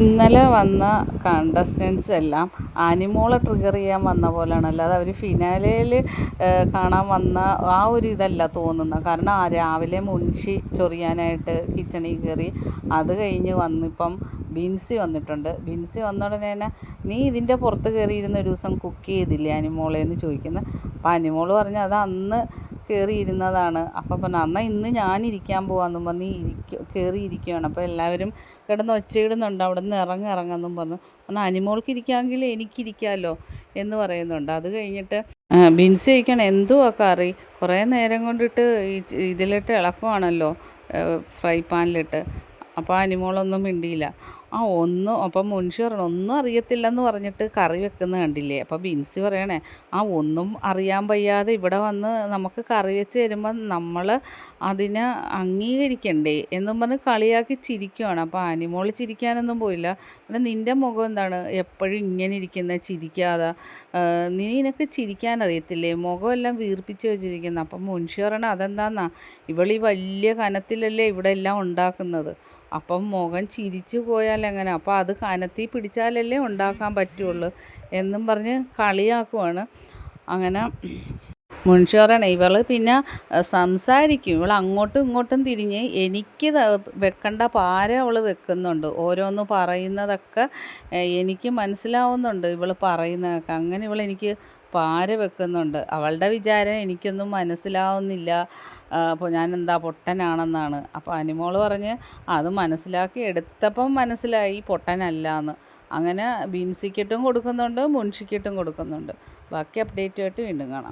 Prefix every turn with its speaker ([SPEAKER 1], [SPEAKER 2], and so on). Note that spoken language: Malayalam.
[SPEAKER 1] ഇന്നലെ വന്ന കണ്ടസ്റ്റൻസ് എല്ലാം അനിമോളെ ട്രിഗർ ചെയ്യാൻ വന്ന പോലെയാണ്. അല്ലാതെ അവർ ഫിനാലയിൽ കാണാൻ വന്ന ആ ഒരു ഇതല്ല തോന്നുന്നത്. കാരണം രാവിലെ മുൻഷി ചൊറിയാനായിട്ട് കിച്ചണിൽ കയറി. അത് കഴിഞ്ഞ് വന്നിപ്പം ബിൻസി വന്നിട്ടുണ്ട്. ബിൻസി വന്ന ഉടനെ തന്നെ നീ ഇതിൻ്റെ പുറത്ത് കയറിയിരുന്ന ഒരു ദിവസം കുക്ക് ചെയ്തില്ലേ അനിമോളെ എന്ന് ചോദിക്കുന്നത്. അപ്പം അനിമോള് പറഞ്ഞു അത് അന്ന് കയറിയിരുന്നതാണ്. അപ്പം പറഞ്ഞു എന്നാൽ ഇന്ന് ഞാനിരിക്കാൻ പോകാമെന്നും പറഞ്ഞ് കയറിയിരിക്കുകയാണ്. അപ്പോൾ എല്ലാവരും കിടന്ന് ഒച്ചയിടുന്നുണ്ട് അവിടെ നിന്ന് ഇറങ്ങെന്നും പറഞ്ഞു. എന്നാൽ അനിമോൾക്ക് ഇരിക്കാമെങ്കിൽ എനിക്കിരിക്കാമല്ലോ എന്ന് പറയുന്നുണ്ട്. അത് കഴിഞ്ഞിട്ട് ബിൻസി ചോദിക്കണം എന്തുവാ കറി, കുറേ നേരം കൊണ്ടിട്ട് ഇതിലിട്ട് ഇളക്കുവാണല്ലോ, ഫ്രൈ പാനിലിട്ട്. അപ്പോൾ അനിമോളൊന്നും മിണ്ടിയില്ല. അപ്പം മുൻഷി പറയണം ഒന്നും അറിയത്തില്ലെന്ന് പറഞ്ഞിട്ട് കറി വെക്കുന്നത് കണ്ടില്ലേ. അപ്പോൾ ബിൻസി പറയണേ ഒന്നും അറിയാൻ വയ്യാതെ ഇവിടെ വന്ന് നമുക്ക് കറി വെച്ച് തരുമ്പം നമ്മൾ അതിനെ അംഗീകരിക്കണ്ടേ എന്നും പറഞ്ഞ് കളിയാക്കി ചിരിക്കുവാണ്. അപ്പോൾ അനിമോൾ ചിരിക്കാനൊന്നും പോയില്ല. പിന്നെ നിൻ്റെ മുഖം എന്താണ് എപ്പോഴും ഇങ്ങനെ ഇരിക്കുന്നത്, ചിരിക്കാതെ, നിനക്ക് ചിരിക്കാൻ അറിയത്തില്ലേ, മുഖമെല്ലാം വീർപ്പിച്ച് വെച്ചിരിക്കുന്നത്. അപ്പം മുൻഷി പറയണ അതെന്താന്നാ ഇവളീ വലിയ കനത്തിലല്ലേ ഇവിടെ എല്ലാം ഉണ്ടാക്കുന്നത്, അപ്പം മുഖം ചിരിച്ചു പോയാൽ എങ്ങനെ, അപ്പോൾ അത് കനത്തിൽ പിടിച്ചാലല്ലേ ഉണ്ടാക്കാൻ പറ്റുള്ളൂ എന്നും പറഞ്ഞ് കളിയാക്കുവാണ്. അങ്ങനെ മുൻഷി പറയണേ ഇവൾ പിന്നെ സംസാരിക്കും, ഇവൾ അങ്ങോട്ടും ഇങ്ങോട്ടും തിരിഞ്ഞ് എനിക്ക് വെക്കേണ്ട പാര അവൾ വെക്കുന്നുണ്ട്. ഓരോന്ന് പറയുന്നതൊക്കെ എനിക്ക് മനസ്സിലാവുന്നുണ്ട് ഇവൾ പറയുന്നതൊക്കെ. അങ്ങനെ ഇവൾ എനിക്ക് പാര വെക്കുന്നുണ്ട്. അവളുടെ വിചാരം എനിക്കൊന്നും മനസ്സിലാവുന്നില്ല, അപ്പോൾ ഞാൻ എന്താ പൊട്ടനാണെന്നാണ്. അപ്പോൾ അനിമോൾ പറഞ്ഞ് അത് മനസ്സിലാക്കി എടുത്തപ്പം മനസ്സിലായി പൊട്ടനല്ല എന്ന്. അങ്ങനെ ബിൻസിക്കിട്ടും കൊടുക്കുന്നുണ്ട്, മുൻഷിക്കിട്ടും കൊടുക്കുന്നുണ്ട്. ബാക്കി അപ്ഡേറ്റുമായിട്ട് വീണ്ടും കാണാം.